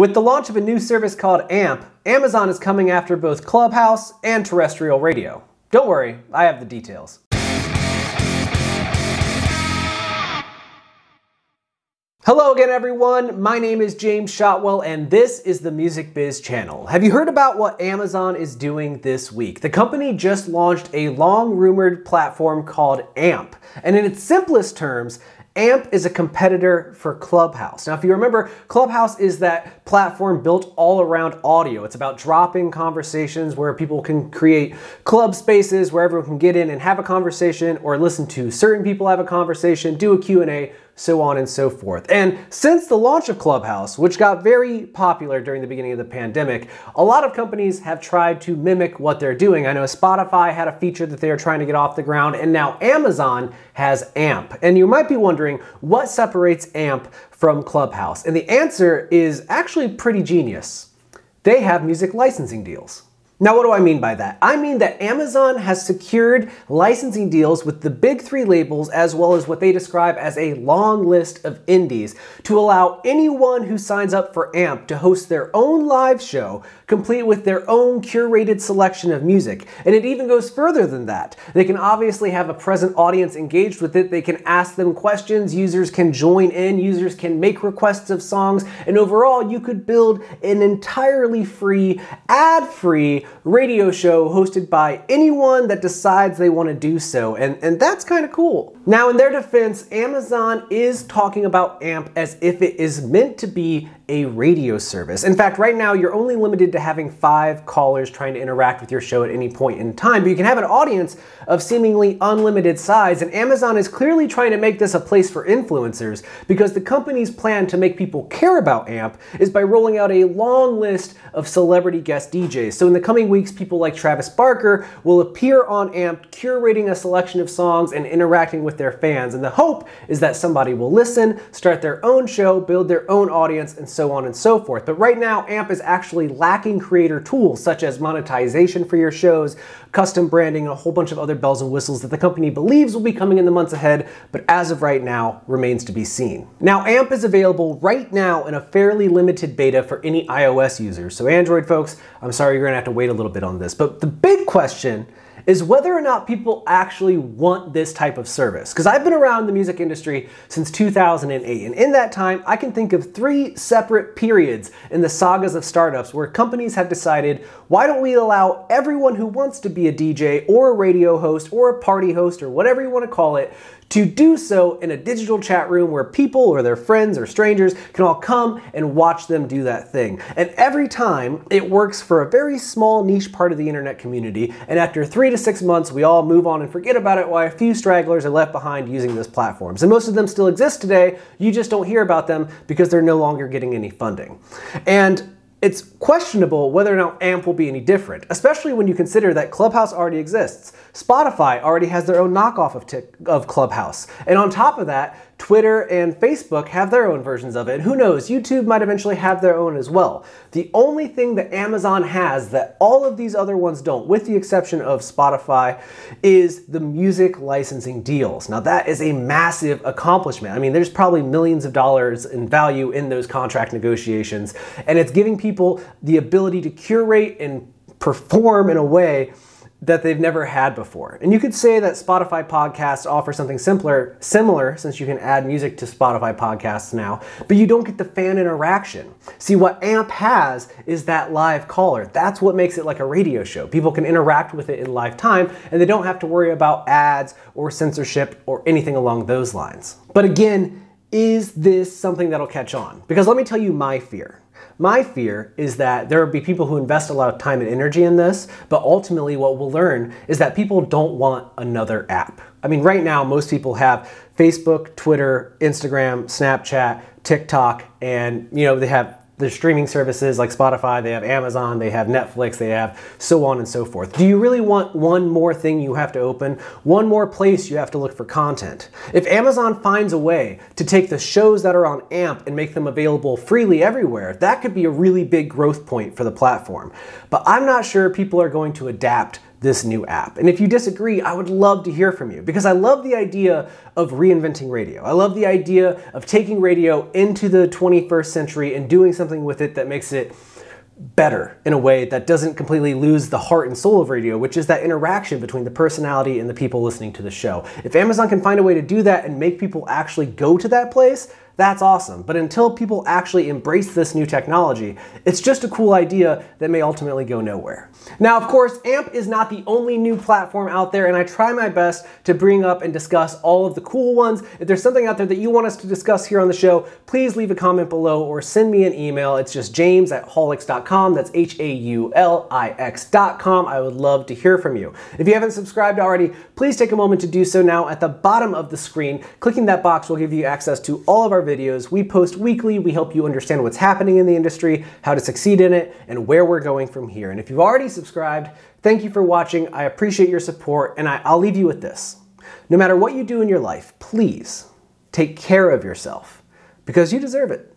With the launch of a new service called AMP, Amazon is coming after both Clubhouse and terrestrial radio. Don't worry, I have the details. Hello again everyone, my name is James Shotwell and this is the Music Biz channel. Have you heard about what Amazon is doing this week? The company just launched a long-rumored platform called AMP, and in its simplest terms, AMP is a competitor for Clubhouse. Now, if you remember, Clubhouse is that platform built all around audio. It's about drop-in conversations where people can create club spaces where everyone can get in and have a conversation or listen to certain people have a conversation, do a Q&A, so on and so forth. And since the launch of Clubhouse, which got very popular during the beginning of the pandemic, a lot of companies have tried to mimic what they're doing. I know Spotify had a feature that they are trying to get off the ground, and now Amazon has AMP. And you might be wondering, what separates AMP from Clubhouse? And the answer is actually pretty genius. They have music licensing deals. Now, what do I mean by that? I mean that Amazon has secured licensing deals with the big three labels as well as what they describe as a long list of indies to allow anyone who signs up for AMP to host their own live show, complete with their own curated selection of music. And it even goes further than that. They can obviously have a present audience engaged with it. They can ask them questions. Users can join in. Users can make requests of songs. And overall, you could build an entirely free, ad-free radio show hosted by anyone that decides they want to do so, and that's kind of cool. Now, in their defense, Amazon is talking about AMP as if it is meant to be a radio service. In fact, right now you're only limited to having 5 callers trying to interact with your show at any point in time, but you can have an audience of seemingly unlimited size, and Amazon is clearly trying to make this a place for influencers because the company's plan to make people care about AMP is by rolling out a long list of celebrity guest DJs. So in the coming weeks, people like Travis Barker will appear on AMP curating a selection of songs and interacting with their fans, and the hope is that somebody will listen, start their own show, build their own audience, and so on and so forth. But right now, AMP is actually lacking creator tools such as monetization for your shows, custom branding, and a whole bunch of other bells and whistles that the company believes will be coming in the months ahead, but as of right now, remains to be seen. Now, AMP is available right now in a fairly limited beta for any iOS users. So Android folks, I'm sorry, you're gonna have to wait a little bit on this. But the big question is whether or not people actually want this type of service. Because I've been around the music industry since 2008, and in that time, I can think of 3 separate periods in the sagas of startups where companies have decided, why don't we allow everyone who wants to be a DJ or a radio host or a party host or whatever you want to call it to do so in a digital chat room where people or their friends or strangers can all come and watch them do that thing. And every time it works for a very small niche part of the internet community, and after 3 to 6 months we all move on and forget about it while a few stragglers are left behind using those platforms. And most of them still exist today, you just don't hear about them because they're no longer getting any funding. And it's questionable whether or not AMP will be any different, especially when you consider that Clubhouse already exists. Spotify already has their own knockoff of Clubhouse. And on top of that, Twitter and Facebook have their own versions of it. Who knows, YouTube might eventually have their own as well. The only thing that Amazon has that all of these other ones don't, with the exception of Spotify, is the music licensing deals. Now that is a massive accomplishment. I mean, there's probably millions of dollars in value in those contract negotiations, and it's giving people the ability to curate and perform in a way that they've never had before. And you could say that Spotify podcasts offer something similar since you can add music to Spotify podcasts now, but you don't get the fan interaction. See, what AMP has is that live caller. That's what makes it like a radio show. People can interact with it in live time, and they don't have to worry about ads or censorship or anything along those lines. But again, is this something that'll catch on? Because let me tell you my fear. My fear is that there will be people who invest a lot of time and energy in this, but ultimately what we'll learn is that people don't want another app. I mean, right now, most people have Facebook, Twitter, Instagram, Snapchat, TikTok, and they have their streaming services like Spotify, they have Amazon, they have Netflix, they have so on and so forth. Do you really want one more thing you have to open? One more place you have to look for content? If Amazon finds a way to take the shows that are on AMP and make them available freely everywhere, that could be a really big growth point for the platform. But I'm not sure people are going to adapt this new app. And if you disagree, I would love to hear from you, because I love the idea of reinventing radio. I love the idea of taking radio into the 21st century and doing something with it that makes it better in a way that doesn't completely lose the heart and soul of radio, which is that interaction between the personality and the people listening to the show. If Amazon can find a way to do that and make people actually go to that place, that's awesome. But until people actually embrace this new technology, it's just a cool idea that may ultimately go nowhere. Now, of course, AMP is not the only new platform out there, and I try my best to bring up and discuss all of the cool ones. If there's something out there that you want us to discuss here on the show, please leave a comment below or send me an email. It's just james@haulix.com. That's HAULIX.com. I would love to hear from you. If you haven't subscribed already, please take a moment to do so now. At the bottom of the screen, clicking that box will give you access to all of our videos. We post weekly. We help you understand what's happening in the industry, how to succeed in it, and where we're going from here. And if you've already subscribed, thank you for watching. I appreciate your support, and I'll leave you with this. No matter what you do in your life, please take care of yourself, because you deserve it.